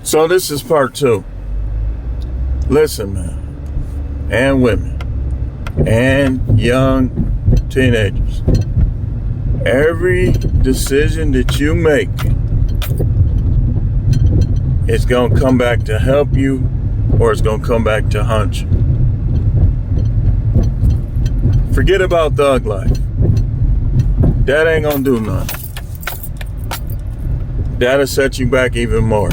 So this is part 2. Listen, man, and women, and young teenagers. Every decision that you make is going to come back to help you, or it's going to come back to haunt you. Forget about thug life. That ain't going to do nothing. That'll set you back even more.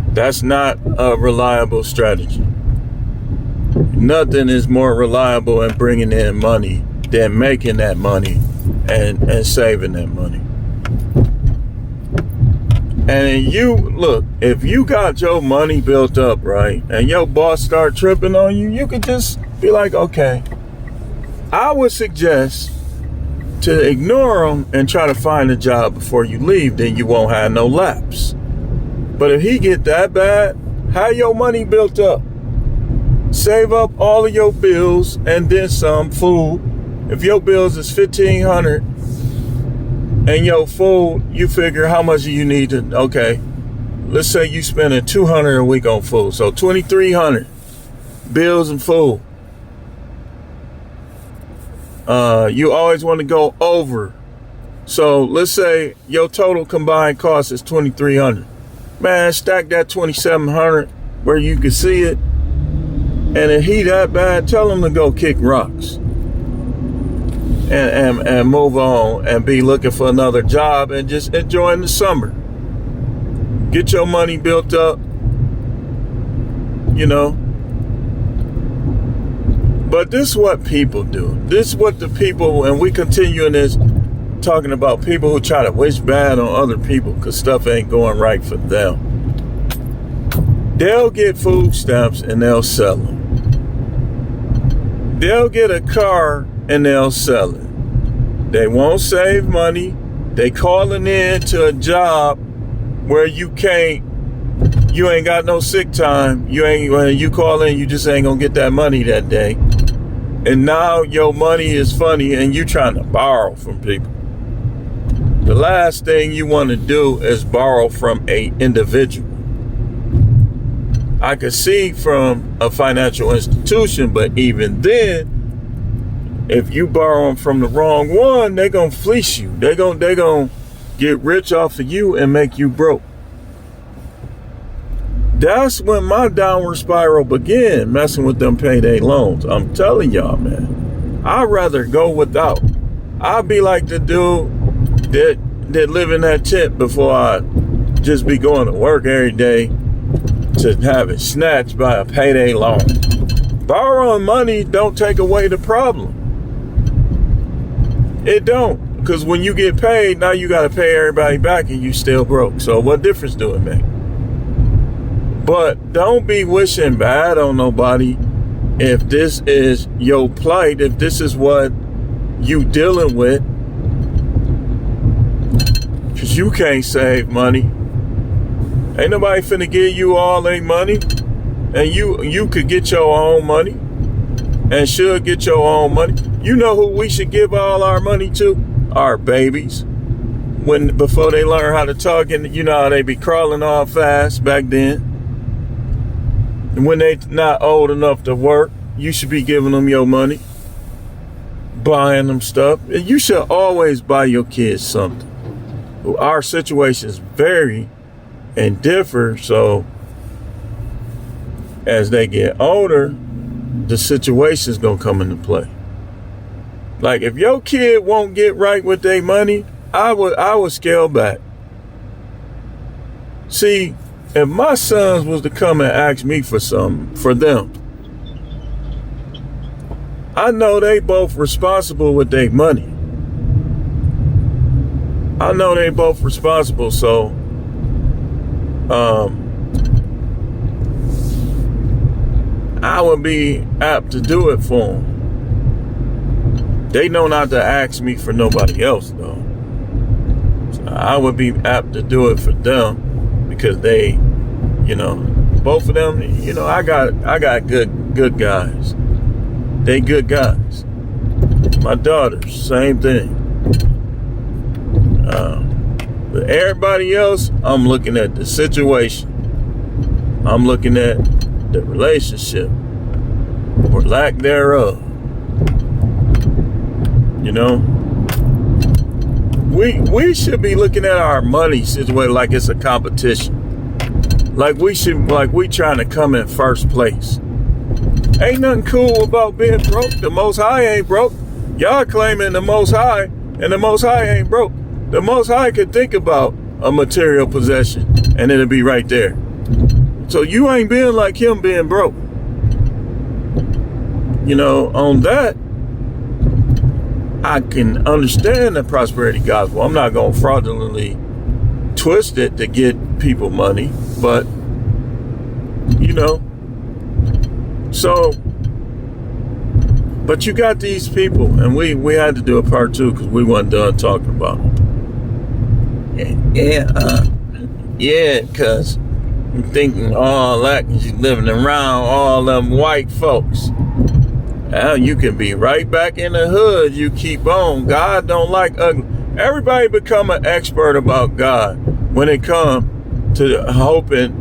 That's not a reliable strategy. Nothing is more reliable in bringing in money than making that money and saving that money. And you, look, if you got your money built up, right, and your boss start tripping on you, you could just be like, okay, I would suggest to ignore them and try to find a job before you leave, then you won't have no lapse. But if he get that bad, have your money built up. Save up all of your bills and then some food. If your bills is $1,500 and your food, you figure how much you need to, okay, let's say you spending $200 a week on food. So $2,300 bills and food. You always want to go over. So let's say your total combined cost is $2,300. Man, stack that $2,700 where you can see it. And if he that bad, tell him to go kick rocks. And move on and be looking for another job and just enjoying the summer. Get your money built up, you know. But this is what people do. This is what the people, and we continue in this, talking about people who try to wish bad on other people because stuff ain't going right for them. They'll get food stamps and they'll sell them. They'll get a car and they'll sell it. They won't save money. They calling in to a job where you ain't got no sick time. When you call in, you just ain't gonna get that money that day. And now your money is funny and you trying to borrow from people. The last thing you want to do is borrow from an individual. I could see from a financial institution, but even then, if you borrow them from the wrong one, they're going to fleece you. They're going to get rich off of you and make you broke. That's when my downward spiral began, messing with them payday loans. I'm telling y'all, man, I'd rather go without. I'd be like the dude that live in that tent before I just be going to work every day to have it snatched by a payday loan. Borrowing money don't take away the problem. It don't, because when you get paid, now you got to pay everybody back and you still broke. So what difference do it make? But don't be wishing bad on nobody if this is your plight, if this is what you dealing with, because you can't save money. Ain't nobody finna give you all their money, and you could get your own money and should get your own money. You know who we should give all our money to? Our babies. Before they learn how to talk, and you know how they be crawling all fast back then. And when they not old enough to work, you should be giving them your money, buying them stuff. And you should always buy your kids something. Our situations vary and differ, so as they get older, the situation's gonna come into play. Like if your kid won't get right with their money, I would scale back. See, if my sons was to come and ask me for something for them, I know they both responsible with their money. I know they both responsible, so I would be apt to do it for them. They know not to ask me for nobody else, though. So I would be apt to do it for them because they, you know, both of them, you know, I got good guys. They good guys. My daughters, same thing. But everybody else, I'm looking at the situation. I'm looking at the relationship or lack thereof. You know, we should be looking at our money situation like it's a competition. Like we trying to come in first place. Ain't nothing cool about being broke. The Most High ain't broke. Y'all claiming the Most High, and the Most High ain't broke. The Most High could think about a material possession, and it'll be right there. So you ain't being like him being broke. You know, on that, I can understand the prosperity gospel. I'm not going to fraudulently twist it to get people money, but, you know, so, but you got these people, and we had to do a part 2 because we weren't done talking about them. Yeah, because I'm thinking all that because you're living around all them white folks. Now you can be right back in the hood. You keep on. God don't like ugly. Everybody become an expert about God when it comes to hoping.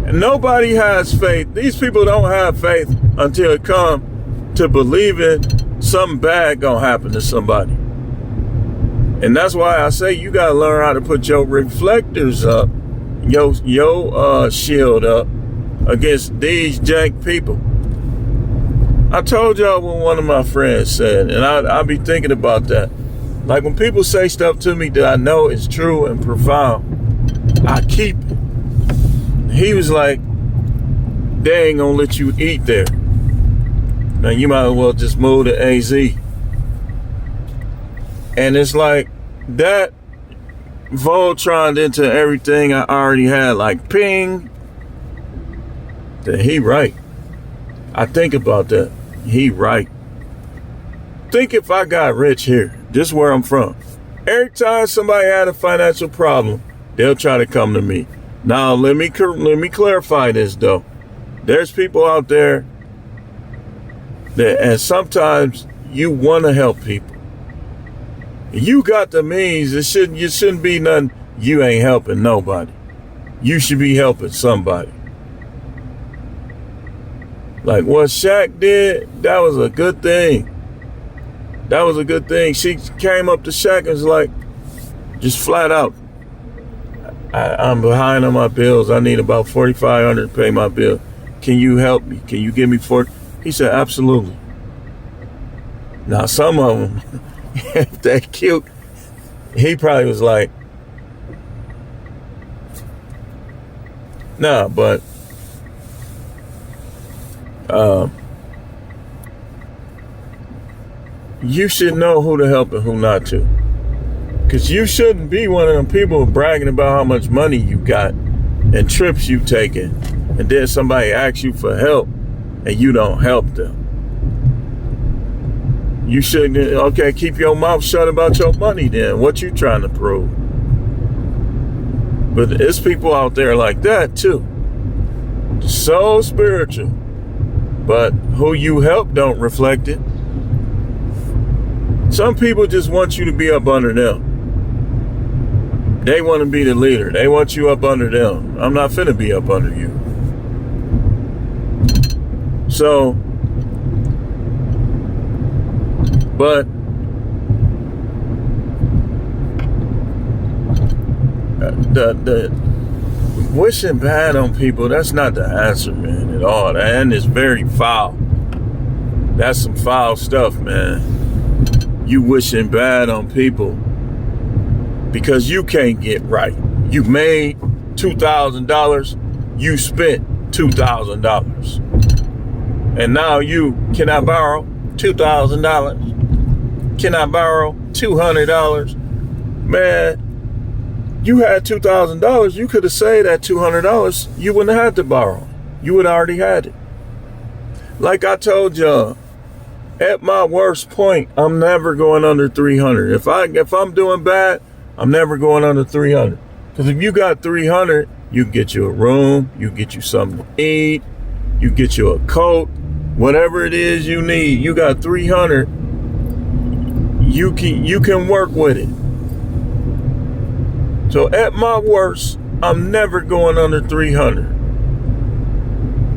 And nobody has faith. These people don't have faith until it comes to believing something bad gonna happen to somebody. And that's why I say you gotta learn how to put your reflectors up, your shield up against these jank people. I told y'all what one of my friends said, and I be thinking about that. Like when people say stuff to me that I know is true and profound, I keep it. He was like, they ain't gonna let you eat there. Now you might as well just move to AZ. And it's like that Voltroned into everything I already had, like ping. That he right. I think about that. He right. Think if I got rich here, just where I'm from. Every time somebody had a financial problem, they'll try to come to me. Now let me clarify this though. There's people out there that, and sometimes you want to help people. You got the means. You shouldn't be nothing. You ain't helping nobody. You should be helping somebody. Like what Shaq did, that was a good thing. That was a good thing. She came up to Shaq and was like, just flat out, I'm behind on my bills. I need about $4,500 to pay my bill. Can you help me? Can you give me $40? He said, absolutely. Now, some of them, if they're cute, he probably was like, nah, but you should know who to help and who not to. Because you shouldn't be one of them people bragging about how much money you got and trips you taking, and then somebody asks you for help and you don't help them. You shouldn't. Okay, keep your mouth shut about your money then. What you trying to prove? But there's people out there like that too. So spiritual. But who you help don't reflect it. Some people just want you to be up under them. They want to be the leader. They want you up under them. I'm not finna be up under you. So, but the wishing bad on people, that's not the answer, man, at all. And it's very foul. That's some foul stuff, man. You wishing bad on people because you can't get right. You made $2,000. You spent $2,000. And now can I borrow $2,000? Can I borrow $200? Man, you had $2,000. You could have saved that $200. You wouldn't have had to borrow. You would already had it. Like I told y'all, at my worst point, I'm never going under 300. If I'm doing bad, I'm never going under 300. Because if you got 300, you can get you a room, you can get you something to eat, you can get you a coat, whatever it is you need. You got 300, you can work with it. So at my worst, I'm never going under 300.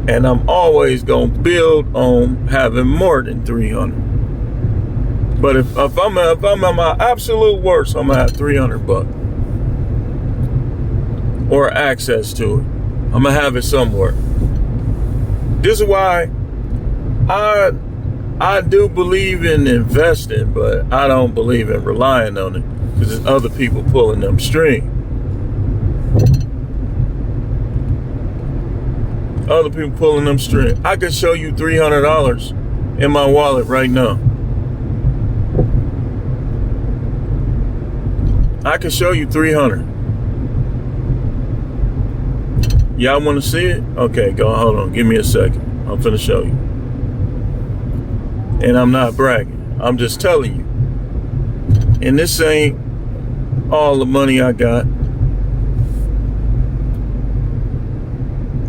And I'm always going to build on having more than 300. But if I'm at my absolute worst, I'm going to have 300 bucks. Or access to it. I'm going to have it somewhere. This is why I do believe in investing, but I don't believe in relying on it because there's other people pulling them strings. Other people pulling them strings. I can show you $300 in my wallet right now. I can show you 300. Y'all want to see it? Okay, hold on. Give me a second. I'm finna show you. And I'm not bragging. I'm just telling you. And this ain't all the money I got.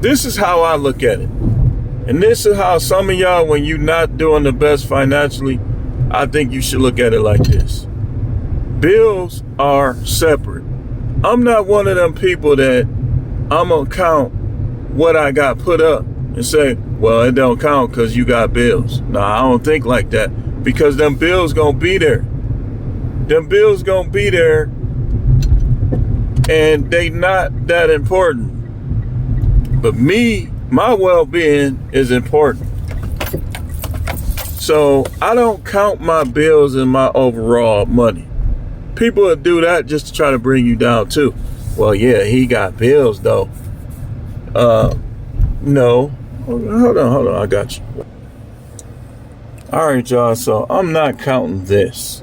This is how I look at it. And this is how some of y'all, when you're not doing the best financially, I think you should look at it like this. Bills are separate. I'm not one of them people that I'm going to count what I got put up and say, well, it don't count because you got bills. No, I don't think like that, because them bills going to be there. Them bills going to be there, and they not that important. But me, my well-being is important. So I don't count my bills in my overall money. People will do that just to try to bring you down too. Well, yeah, he got bills though. No. Hold on, I got you. All right, y'all, so I'm not counting this.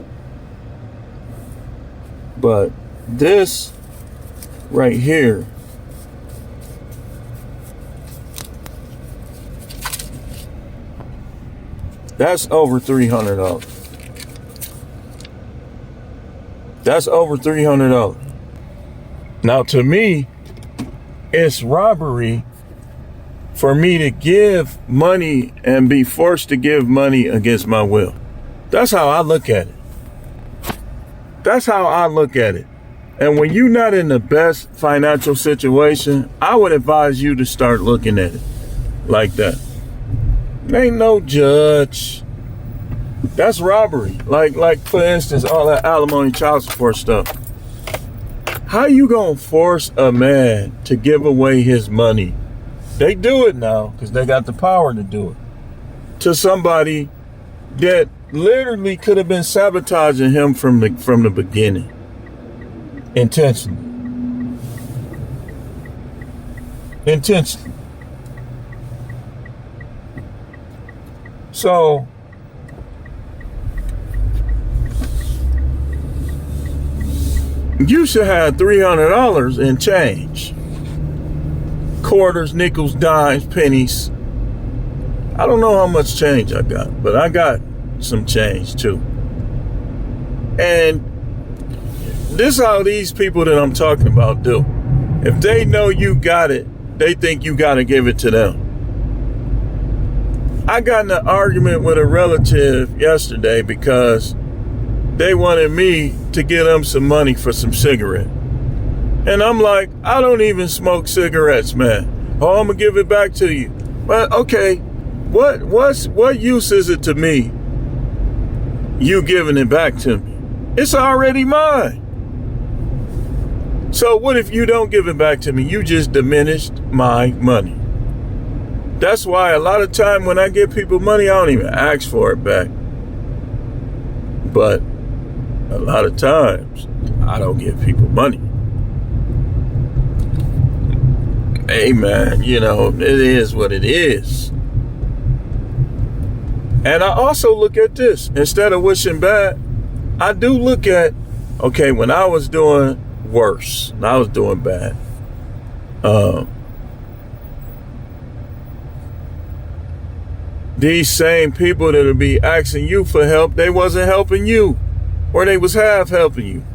But this right here, that's over $300. That's over $300. Now, to me, it's robbery for me to give money and be forced to give money against my will. That's how I look at it. That's how I look at it. And when you're not in the best financial situation, I would advise you to start looking at it like that. Ain't no judge. That's robbery. Like for instance, all that alimony, child support stuff. How you gonna force a man to give away his money? They do it now because they got the power to do it to somebody that literally could have been sabotaging him from the beginning, intentionally. So you should have $300 in change. Quarters, nickels, dimes, pennies. I don't know how much change I got, but I got some change too. And this is how these people that I'm talking about do. If they know you got it, they think you got to give it to them. I got in an argument with a relative yesterday because they wanted me to give them some money for some cigarette. And I'm like, I don't even smoke cigarettes, man. Oh, I'm gonna give it back to you. But okay, what use is it to me, you giving it back to me? It's already mine. So what if you don't give it back to me? You just diminished my money. That's why a lot of time when I give people money, I don't even ask for it back. But a lot of times, I don't give people money. Hey man, you know, it is what it is. And I also look at this. Instead of wishing bad, I do look at, okay, when I was doing worse, when I was doing bad, these same people that'll be asking you for help, they wasn't helping you, or they was half helping you.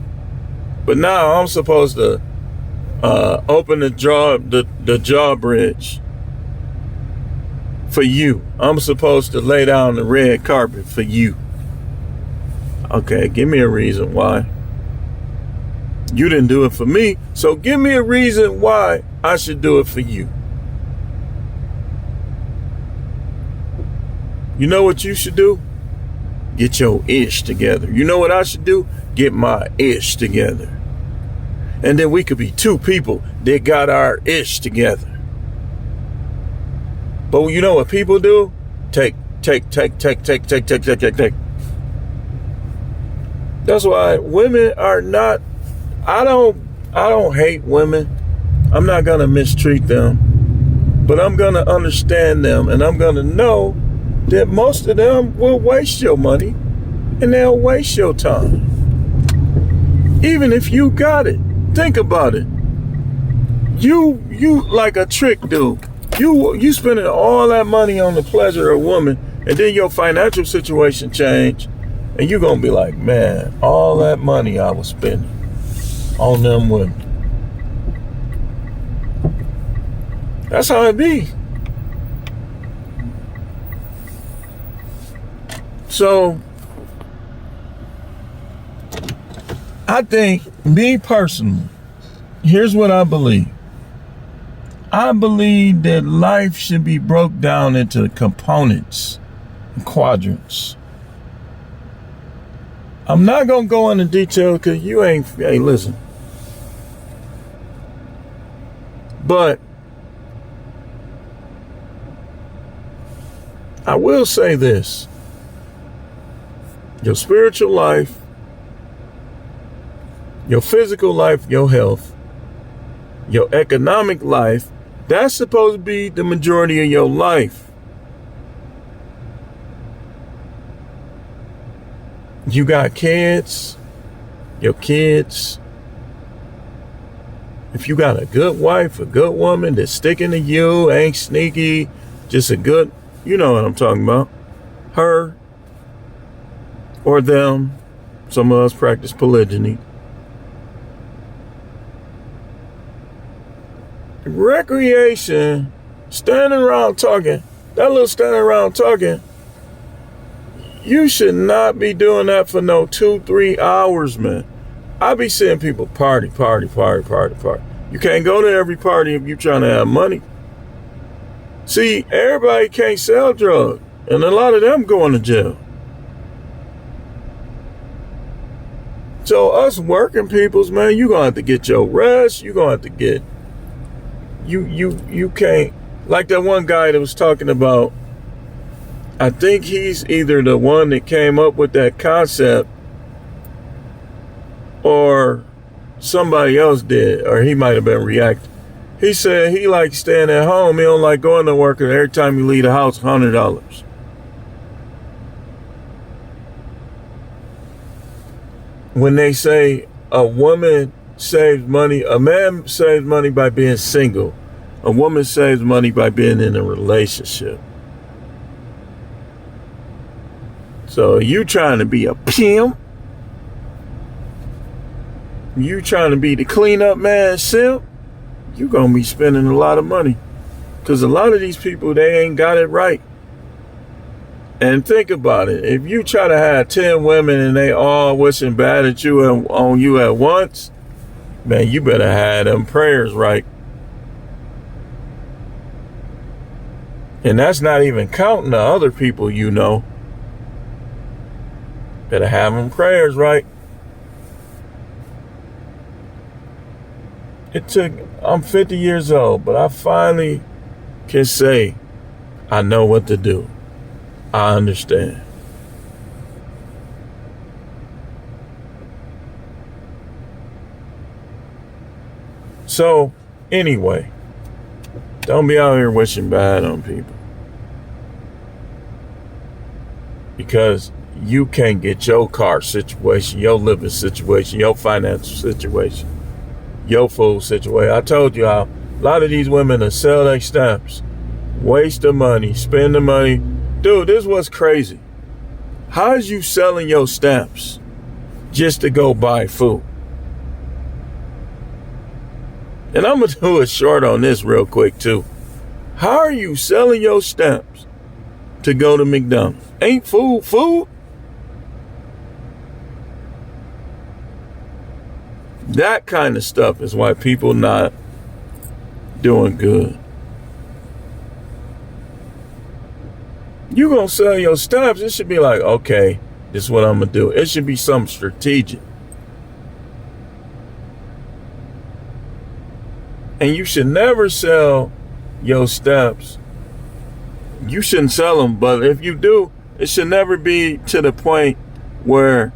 But now I'm supposed to open the drawbridge for you. I'm supposed to lay down the red carpet for you. Okay, give me a reason why. You didn't do it for me, so give me a reason why I should do it for you. You know what you should do? Get your ish together. You know what I should do? Get my ish together. And then we could be two people that got our ish together. But you know what people do? Take. That's why women are not, I don't hate women. I'm not gonna mistreat them, but I'm gonna understand them, and I'm gonna know that most of them will waste your money and they'll waste your time. Even if you got it, think about it. You like a trick dude. You spending all that money on the pleasure of a woman, and then your financial situation change, and you're gonna be like, man, all that money I was spending on them women. That's how it be. So I think, me personally, here's what I believe. I believe that life should be broke down into components and quadrants. I'm not going to go into detail because you ain't listen. But I will say this. Your spiritual life, your physical life, your health, your economic life, that's supposed to be the majority of your life. You got kids, your kids. If you got a good wife, a good woman that's sticking to you, ain't sneaky, just a good, you know what I'm talking about. Her or them. Some of us practice polygyny. Recreation, standing around talking, that little standing around talking, you should not be doing that for no 2-3 hours, man. I be seeing people party. You can't go to every party if you're trying to have money. See, everybody can't sell drugs, and a lot of them going to jail. So us working peoples, man, you gonna have to get your rest. You gonna have to get, you can't, like that one guy that was talking about, I think he's either the one that came up with that concept or somebody else did, or he might have been reacting. He said he likes staying at home. He don't like going to work, and every time you leave the house, $100. When they say a woman saves money, a man saves money by being single, a woman saves money by being in a relationship. So you trying to be a pimp? You trying to be the cleanup man simp? You gonna be spending a lot of money. Because a lot of these people, they ain't got it right. And think about it. If you try to have 10 women and they all wishing bad at you and on you at once, man, you better have them prayers right. And that's not even counting the other people you know. Better have them prayers right. I'm 50 years old, but I finally can say I know what to do. I understand. So, anyway, don't be out here wishing bad on people. Because you can't get your car situation, your living situation, your financial situation, your food situation. I told you how a lot of these women will sell their stamps, waste the money, spend the money. Dude, this was crazy. How is you selling your stamps just to go buy food? And I'm going to do a short on this real quick too. How are you selling your stamps to go to McDonald's? Ain't food? That kind of stuff is why people not doing good. You gonna sell your steps, it should be like, okay, this is what I'm gonna do. It should be something strategic. And you should never sell your steps. You shouldn't sell them, but if you do, it should never be to the point where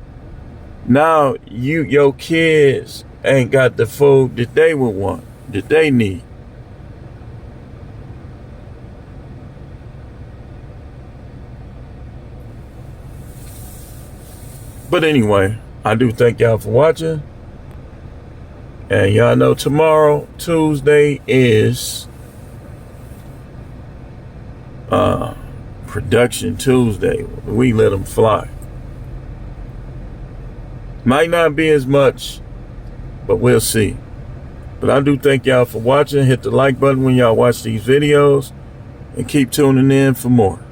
now your kids ain't got the food that they would want, that they need. But anyway, I do thank y'all for watching. And y'all know tomorrow, Tuesday, is Production Tuesday. We let them fly. Might not be as much, but we'll see. But I do thank y'all for watching. Hit the like button when y'all watch these videos. And keep tuning in for more.